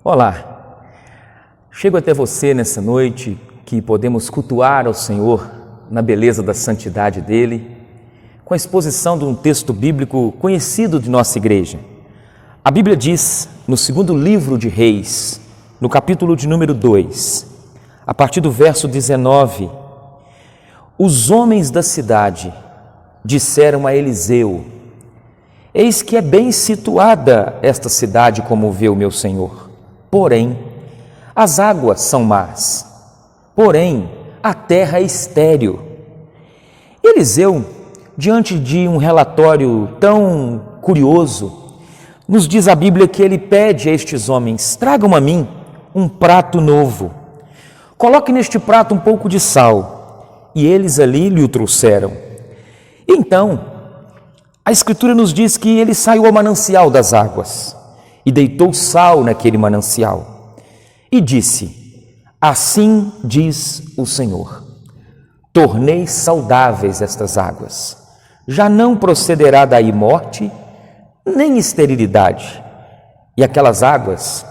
Olá, chego até você nessa noite que podemos cultuar ao Senhor na beleza da santidade dEle, com a exposição de um texto bíblico conhecido de nossa igreja. A Bíblia diz, no segundo livro de Reis, no capítulo de número 2, a partir do verso 19, os homens da cidade disseram a Eliseu: eis que é bem situada esta cidade, como vê o meu senhor. Porém, as águas são más, porém, a terra é estéril. Eliseu, diante de um relatório tão curioso, nos diz a Bíblia que ele pede a estes homens: tragam a mim um prato novo, coloque neste prato um pouco de sal. E eles ali lhe o trouxeram. Então, a Escritura nos diz que ele saiu ao manancial das águas e deitou sal naquele manancial e disse: assim diz o Senhor, tornei saudáveis estas águas, já não procederá daí morte, nem esterilidade. E aquelas águas,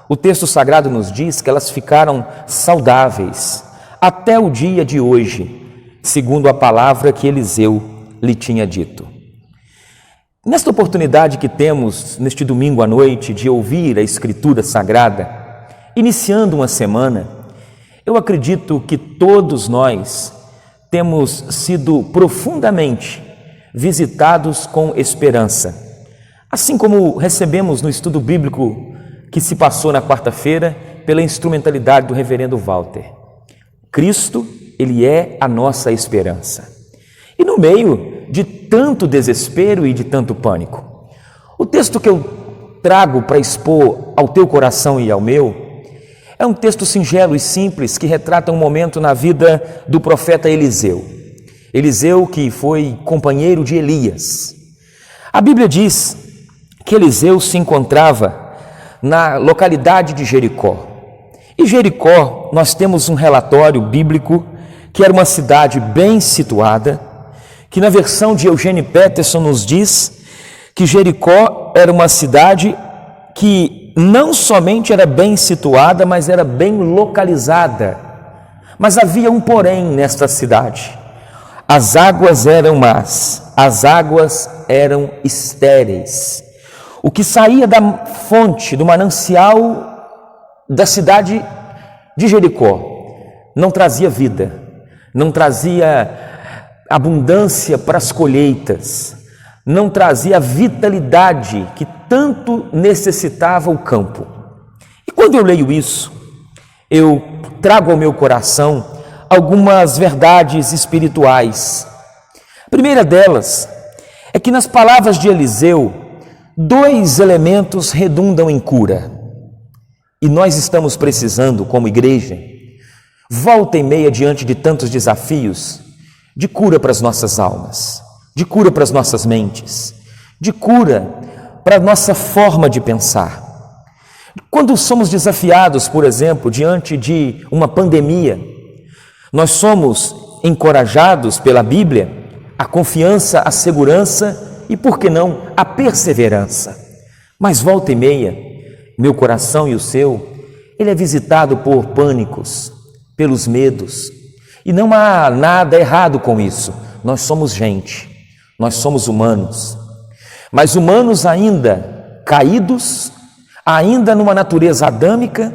o texto sagrado nos diz que elas ficaram saudáveis até o dia de hoje, segundo a palavra que Eliseu lhe tinha dito. Nesta oportunidade que temos neste domingo à noite de ouvir a Escritura Sagrada, iniciando uma semana, eu acredito que todos nós temos sido profundamente visitados com esperança. Assim como recebemos no estudo bíblico que se passou na quarta-feira pela instrumentalidade do reverendo Walter. Cristo, Ele é a nossa esperança. E no meio de tanto desespero e de tanto pânico, o texto que eu trago para expor ao teu coração e ao meu é um texto singelo e simples que retrata um momento na vida do profeta Eliseu. Eliseu, que foi companheiro de Elias. A Bíblia diz que Eliseu se encontrava na localidade de Jericó. E Jericó, nós temos um relatório bíblico que era uma cidade bem situada, que na versão de Eugênio Peterson nos diz que Jericó era uma cidade que não somente era bem situada, mas era bem localizada. Mas havia um porém nesta cidade: as águas eram más, as águas eram estéreis. O que saía da fonte, do manancial da cidade de Jericó, não trazia vida, não trazia abundância para as colheitas, não trazia a vitalidade que tanto necessitava o campo. E quando eu leio isso, eu trago ao meu coração algumas verdades espirituais. A primeira delas é que nas palavras de Eliseu, dois elementos redundam em cura. E nós estamos precisando, como igreja, volta e meia diante de tantos desafios, de cura para as nossas almas, de cura para as nossas mentes, de cura para a nossa forma de pensar. Quando somos desafiados, por exemplo, diante de uma pandemia, nós somos encorajados pela Bíblia a confiança, a segurança e, por que não, a perseverança. Mas volta e meia, meu coração e o seu, ele é visitado por pânicos, pelos medos. E não há nada errado com isso. Nós somos gente, nós somos humanos. Mas humanos ainda caídos, ainda numa natureza adâmica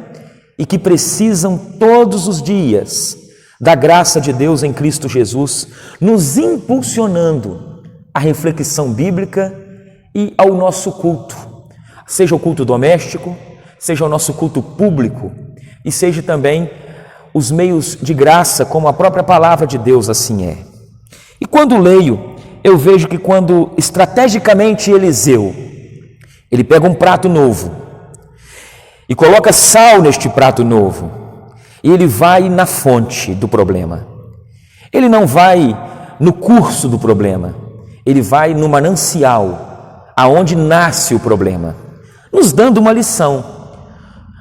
e que precisam todos os dias da graça de Deus em Cristo Jesus, nos impulsionando à reflexão bíblica e ao nosso culto. Seja o culto doméstico, seja o nosso culto público e seja também os meios de graça, como a própria palavra de Deus assim é. E quando leio, eu vejo que quando estrategicamente Eliseu, ele pega um prato novo e coloca sal neste prato novo, e ele vai na fonte do problema. Ele não vai no curso do problema, ele vai no manancial, aonde nasce o problema, nos dando uma lição.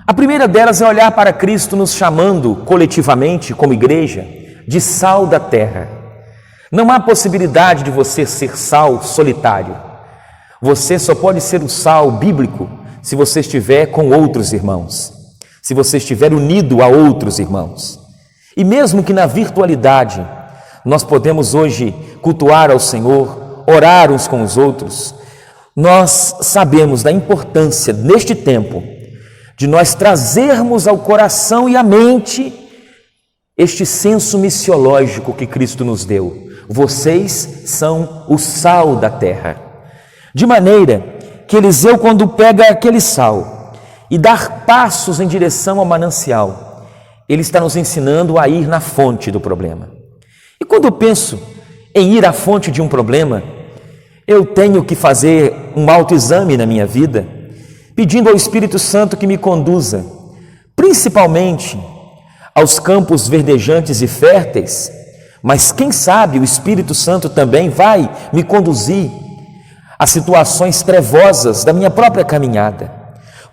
A primeira delas é olhar para Cristo nos chamando coletivamente, como igreja, de sal da terra. Não há possibilidade de você ser sal solitário. Você só pode ser o sal bíblico se você estiver com outros irmãos, se você estiver unido a outros irmãos. E mesmo que na virtualidade nós podemos hoje cultuar ao Senhor, orar uns com os outros, nós sabemos da importância neste tempo de nós trazermos ao coração e à mente este senso missiológico que Cristo nos deu. Vocês são o sal da terra. De maneira que Eliseu, quando pega aquele sal e dá passos em direção ao manancial, ele está nos ensinando a ir na fonte do problema. E quando eu penso em ir à fonte de um problema, eu tenho que fazer um autoexame na minha vida, pedindo ao Espírito Santo que me conduza, principalmente aos campos verdejantes e férteis, mas quem sabe o Espírito Santo também vai me conduzir a situações trevosas da minha própria caminhada.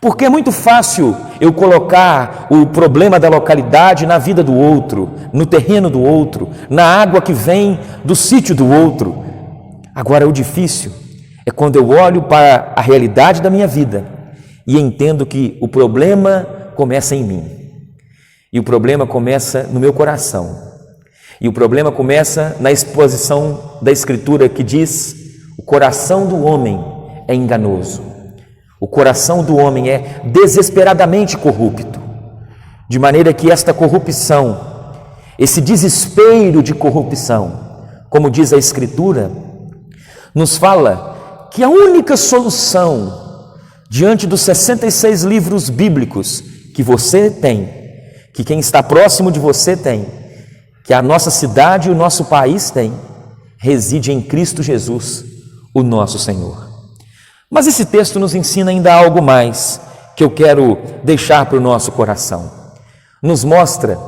Porque é muito fácil eu colocar o problema da localidade na vida do outro, no terreno do outro, na água que vem do sítio do outro. Agora, o difícil é quando eu olho para a realidade da minha vida e entendo que o problema começa em mim. E o problema começa no meu coração. E o problema começa na exposição da Escritura que diz: o coração do homem é enganoso. O coração do homem é desesperadamente corrupto. De maneira que esta corrupção, esse desespero de corrupção, como diz a Escritura, nos fala que a única solução diante dos 66 livros bíblicos que você tem, que quem está próximo de você tem, que a nossa cidade e o nosso país tem, reside em Cristo Jesus, o nosso Senhor. Mas esse texto nos ensina ainda algo mais que eu quero deixar para o nosso coração. Nos mostra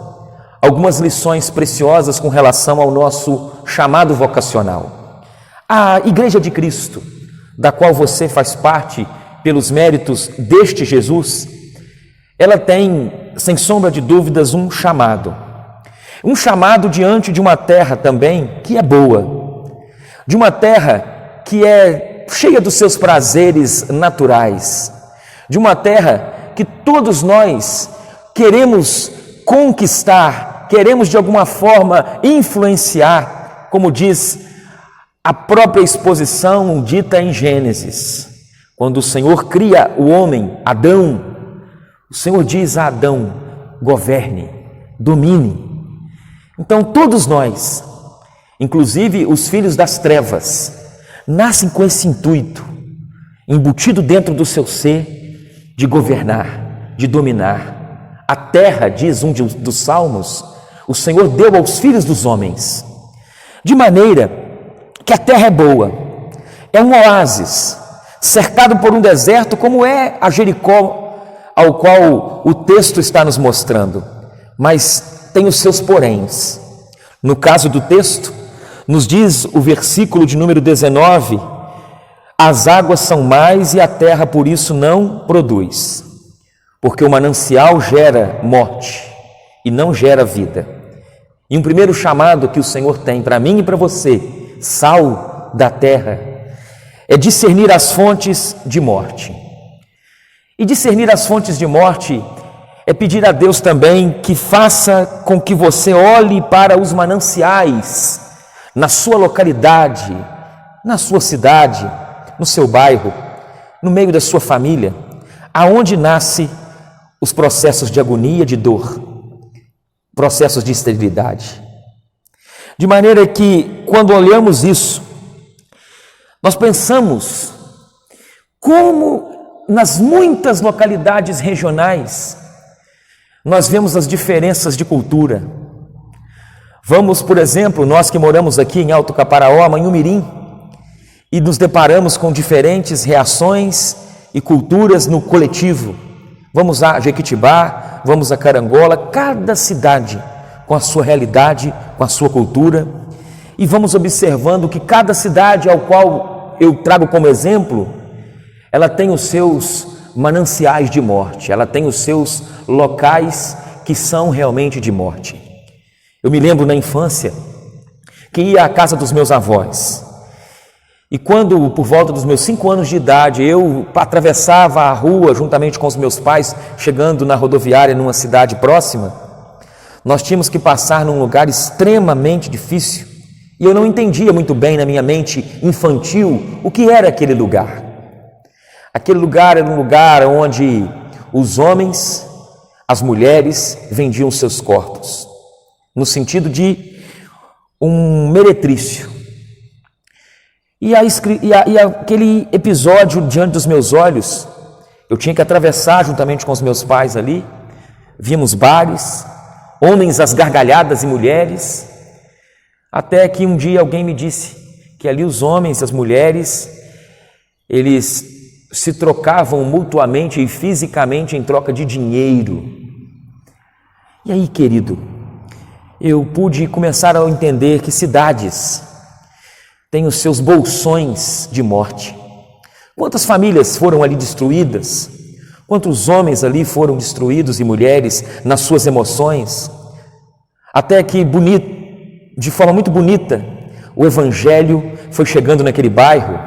algumas lições preciosas com relação ao nosso chamado vocacional. A Igreja de Cristo, da qual você faz parte pelos méritos deste Jesus, ela tem, sem sombra de dúvidas, um chamado diante de uma terra também que é boa, de uma terra que é cheia dos seus prazeres naturais, de uma terra que todos nós queremos conquistar, queremos de alguma forma influenciar, como diz a própria exposição dita em Gênesis. Quando o Senhor cria o homem, Adão, o Senhor diz a Adão: governe, domine. Então todos nós, inclusive os filhos das trevas, nascem com esse intuito, embutido dentro do seu ser, de governar, de dominar. A terra, diz um dos salmos, o Senhor deu aos filhos dos homens, de maneira que a terra é boa, é um oásis, cercado por um deserto, como é a Jericó, ao qual o texto está nos mostrando, mas tem os seus poréns. No caso do texto, nos diz o versículo de número 19: as águas são mais e a terra por isso não produz, porque o manancial gera morte e não gera vida. E um primeiro chamado que o Senhor tem para mim e para você, sal da terra, é discernir as fontes de morte. E discernir as fontes de morte é pedir a Deus também que faça com que você olhe para os mananciais na sua localidade, na sua cidade, no seu bairro, no meio da sua família, aonde nascem os processos de agonia, de dor, processos de esterilidade. De maneira que, quando olhamos isso, nós pensamos como nas muitas localidades regionais nós vemos as diferenças de cultura. Vamos, por exemplo, nós que moramos aqui em Alto Caparaó, Manhumirim, e nos deparamos com diferentes reações e culturas no coletivo. Vamos a Jequitibá, vamos a Carangola, cada cidade com a sua realidade, com a sua cultura, e vamos observando que cada cidade ao qual eu trago como exemplo, ela tem os seus mananciais de morte, ela tem os seus locais que são realmente de morte. Eu me lembro na infância que ia à casa dos meus avós E quando, por volta dos meus 5 anos de idade, eu atravessava a rua juntamente com os meus pais, chegando na rodoviária numa cidade próxima, nós tínhamos que passar num lugar extremamente difícil e eu não entendia muito bem na minha mente infantil o que era aquele lugar. Aquele lugar era um lugar onde os homens, as mulheres vendiam seus corpos, no sentido de um meretrício. E aquele episódio diante dos meus olhos, eu tinha que atravessar juntamente com os meus pais ali, víamos bares, homens às gargalhadas e mulheres, até que um dia alguém me disse que ali os homens e as mulheres, eles se trocavam mutuamente e fisicamente em troca de dinheiro. E aí, querido, eu pude começar a entender que cidades têm os seus bolsões de morte. Quantas famílias foram ali destruídas? Quantos homens ali foram destruídos e mulheres nas suas emoções? Até que, de forma muito bonita, o Evangelho foi chegando naquele bairro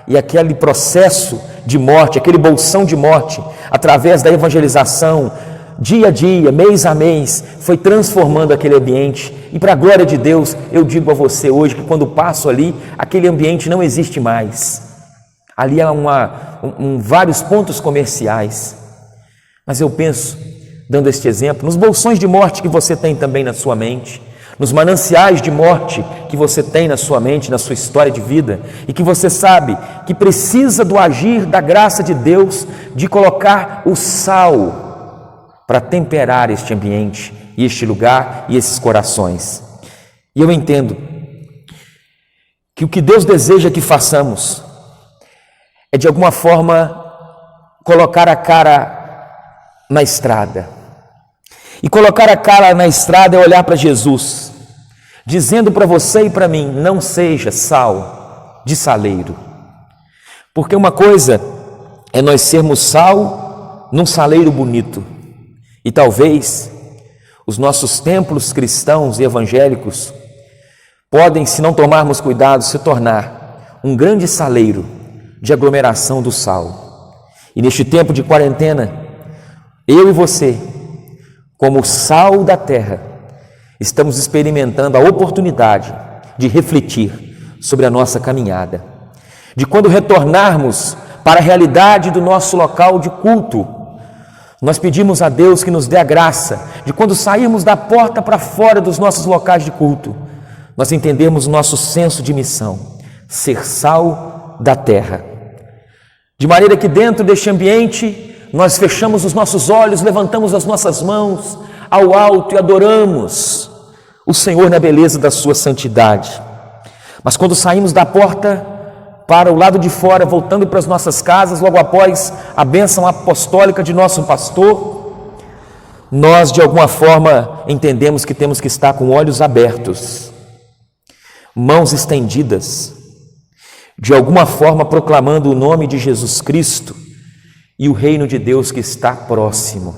e aquele processo de morte, aquele bolsão de morte, através da evangelização, dia a dia, mês a mês, foi transformando aquele ambiente. E para a glória de Deus, eu digo a você hoje que quando passo ali, aquele ambiente não existe mais. Ali há vários pontos comerciais. Mas eu penso, dando este exemplo, nos bolsões de morte que você tem também na sua mente, nos mananciais de morte que você tem na sua mente, na sua história de vida, e que você sabe que precisa do agir da graça de Deus, de colocar o sal para temperar este ambiente, e este lugar e esses corações. E eu entendo que o que Deus deseja que façamos é de alguma forma colocar a cara na estrada. E colocar a cara na estrada é olhar para Jesus, dizendo para você e para mim: não seja sal de saleiro. Porque uma coisa é nós sermos sal num saleiro bonito, e talvez os nossos templos cristãos e evangélicos podem, se não tomarmos cuidado, se tornar um grande saleiro de aglomeração do sal. E neste tempo de quarentena, eu e você, como sal da terra, estamos experimentando a oportunidade de refletir sobre a nossa caminhada, de quando retornarmos para a realidade do nosso local de culto, nós pedimos a Deus que nos dê a graça de quando sairmos da porta para fora dos nossos locais de culto, nós entendemos o nosso senso de missão, ser sal da terra. De maneira que dentro deste ambiente, nós fechamos os nossos olhos, levantamos as nossas mãos ao alto e adoramos o Senhor na beleza da sua santidade. Mas quando saímos da porta para o lado de fora, voltando para as nossas casas, logo após a bênção apostólica de nosso pastor, nós de alguma forma entendemos que temos que estar com olhos abertos, mãos estendidas, de alguma forma proclamando o nome de Jesus Cristo e o reino de Deus que está próximo,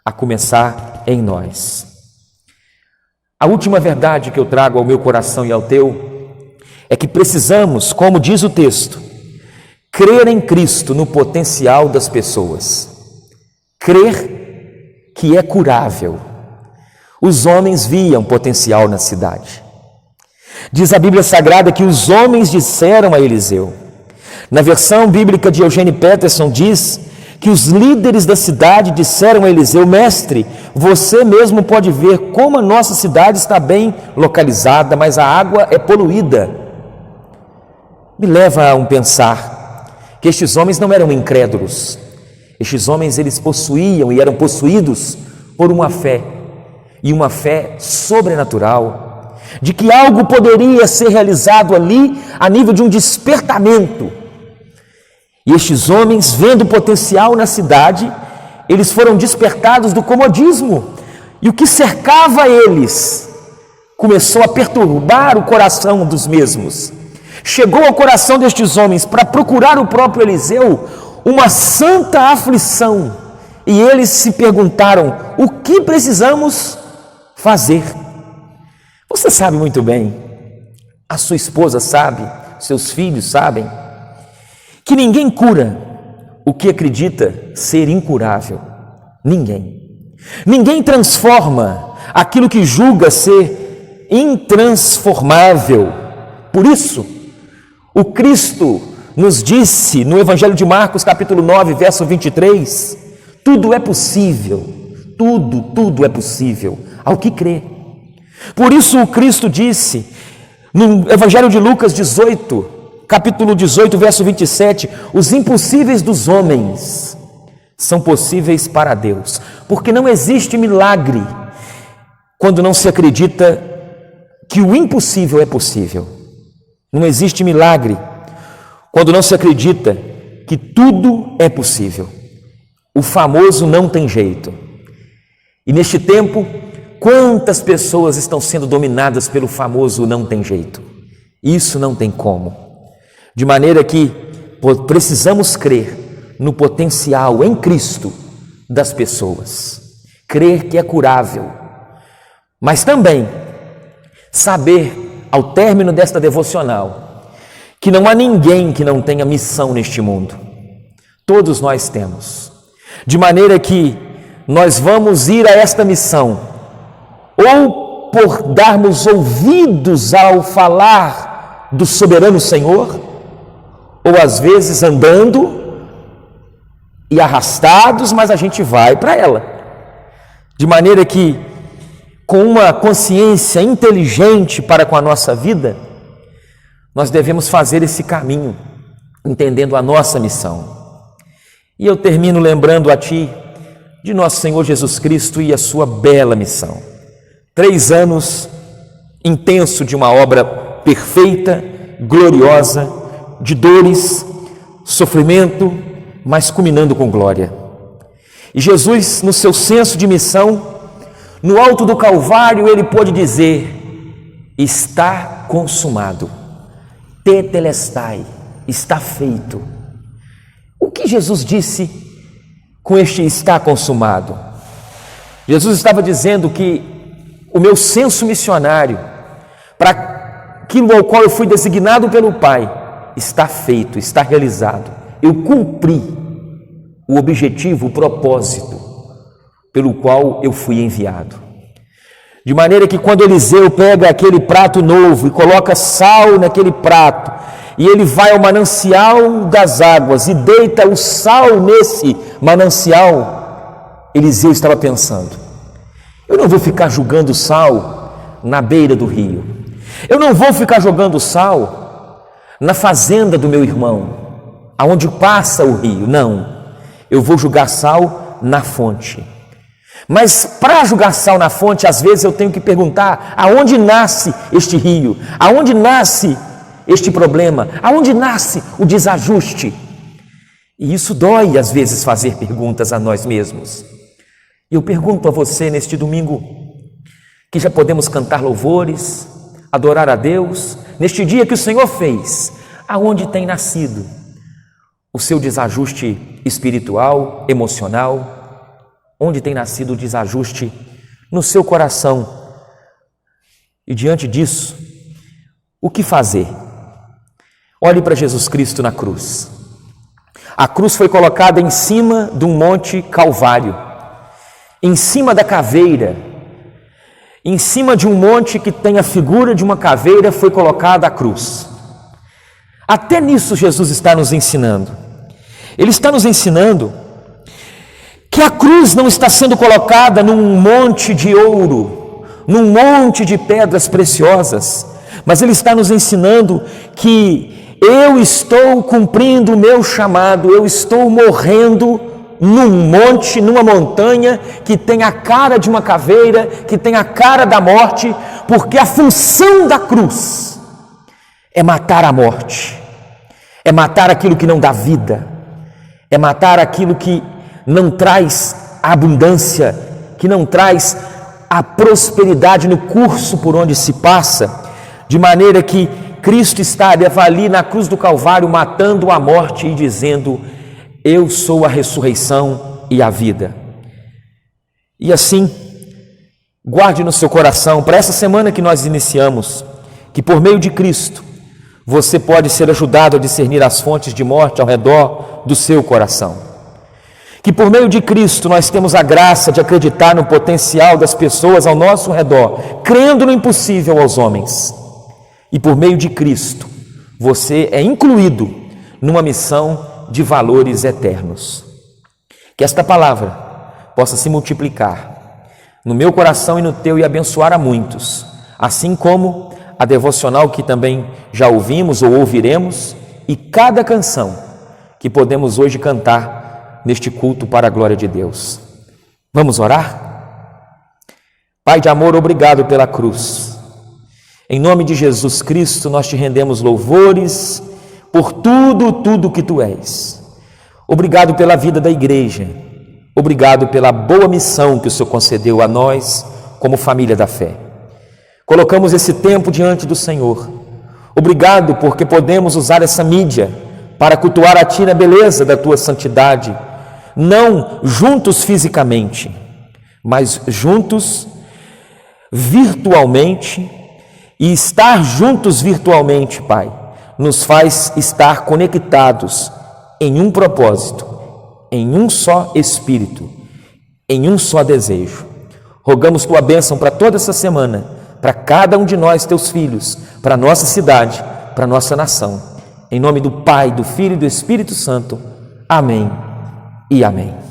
a começar em nós. A última verdade que eu trago ao meu coração e ao teu é que precisamos, como diz o texto, crer em Cristo no potencial das pessoas. Crer que é curável. Os homens viam potencial na cidade. Diz a Bíblia Sagrada que os homens disseram a Eliseu. Na versão bíblica de Eugene Peterson diz que os líderes da cidade disseram a Eliseu: mestre, você mesmo pode ver como a nossa cidade está bem localizada, mas a água é poluída. Me leva a pensar que estes homens não eram incrédulos. Estes homens, eles possuíam e eram possuídos por uma fé, e uma fé sobrenatural, de que algo poderia ser realizado ali a nível de um despertamento. E estes homens, vendo o potencial na cidade, eles foram despertados do comodismo, e o que cercava eles começou a perturbar o coração dos mesmos. Chegou ao coração destes homens, para procurar o próprio Eliseu, uma santa aflição, e eles se perguntaram: o que precisamos fazer? Você sabe muito bem, a sua esposa sabe, seus filhos sabem, que ninguém cura o que acredita ser incurável. Ninguém. Ninguém transforma aquilo que julga ser intransformável. Por isso, o Cristo nos disse no Evangelho de Marcos, capítulo 9, verso 23, tudo é possível, tudo é possível ao que crê. Por isso o Cristo disse no Evangelho de Lucas 18, capítulo 18, verso 27, os impossíveis dos homens são possíveis para Deus, porque não existe milagre quando não se acredita que o impossível é possível. Não existe milagre quando não se acredita que tudo é possível. O famoso não tem jeito. E neste tempo, quantas pessoas estão sendo dominadas pelo famoso não tem jeito? Isso não tem como. De maneira que precisamos crer no potencial em Cristo das pessoas. Crer que é curável. Mas também saber, ao término desta devocional, que não há ninguém que não tenha missão neste mundo. Todos nós temos. De maneira que nós vamos ir a esta missão, ou por darmos ouvidos ao falar do soberano Senhor, ou às vezes andando e arrastados, mas a gente vai para ela. De maneira que, com uma consciência inteligente para com a nossa vida, nós devemos fazer esse caminho, entendendo a nossa missão. E eu termino lembrando a ti de nosso Senhor Jesus Cristo e a sua bela missão. 3 anos intenso de uma obra perfeita, gloriosa, de dores, sofrimento, mas culminando com glória. E Jesus, no seu senso de missão, no alto do Calvário, ele pôde dizer: está consumado. Tetelestai, está feito. O que Jesus disse com este está consumado? Jesus estava dizendo que o meu senso missionário, para aquilo ao qual eu fui designado pelo Pai, está feito, está realizado. Eu cumpri o objetivo, o propósito pelo qual eu fui enviado. De maneira que quando Eliseu pega aquele prato novo e coloca sal naquele prato, e ele vai ao manancial das águas e deita o sal nesse manancial, Eliseu estava pensando: eu não vou ficar jogando sal na beira do rio, eu não vou ficar jogando sal na fazenda do meu irmão, aonde passa o rio, não, eu vou jogar sal na fonte. Mas para jogar sal na fonte, às vezes eu tenho que perguntar: aonde nasce este rio? Aonde nasce este problema? Aonde nasce o desajuste? E isso dói às vezes fazer perguntas a nós mesmos. E eu pergunto a você neste domingo, que já podemos cantar louvores, adorar a Deus, neste dia que o Senhor fez, aonde tem nascido o seu desajuste espiritual, emocional? Onde tem nascido o desajuste no seu coração? E diante disso, o que fazer? Olhe para Jesus Cristo na cruz. A cruz foi colocada em cima de um monte Calvário, em cima da caveira, em cima de um monte que tem a figura de uma caveira, foi colocada a cruz. Até nisso Jesus está nos ensinando. Ele está nos ensinando que a cruz não está sendo colocada num monte de ouro, num monte de pedras preciosas, mas Ele está nos ensinando que eu estou cumprindo o meu chamado, eu estou morrendo num monte, numa montanha que tem a cara de uma caveira, que tem a cara da morte, porque a função da cruz é matar a morte, é matar aquilo que não dá vida, é matar aquilo que não traz a abundância, que não traz a prosperidade no curso por onde se passa, de maneira que Cristo estava ali na cruz do Calvário matando a morte e dizendo: eu sou a ressurreição e a vida. E assim, guarde no seu coração para essa semana que nós iniciamos, que por meio de Cristo você pode ser ajudado a discernir as fontes de morte ao redor do seu coração. Que por meio de Cristo nós temos a graça de acreditar no potencial das pessoas ao nosso redor, crendo no impossível aos homens. E por meio de Cristo, você é incluído numa missão de valores eternos. Que esta palavra possa se multiplicar no meu coração e no teu e abençoar a muitos, assim como a devocional que também já ouvimos ou ouviremos e cada canção que podemos hoje cantar neste culto para a glória de Deus. Vamos orar? Pai de amor, obrigado pela cruz. Em nome de Jesus Cristo, nós te rendemos louvores por tudo que tu és. Obrigado pela vida da igreja. Obrigado pela boa missão que o Senhor concedeu a nós como família da fé. Colocamos esse tempo diante do Senhor. Obrigado porque podemos usar essa mídia para cultuar a Ti na beleza da Tua santidade, não juntos fisicamente, mas juntos virtualmente. E estar juntos virtualmente, Pai, nos faz estar conectados em um propósito, em um só Espírito, em um só desejo. Rogamos Tua bênção para toda essa semana, para cada um de nós, Teus filhos, para a nossa cidade, para a nossa nação. Em nome do Pai, do Filho e do Espírito Santo. Amém e amém.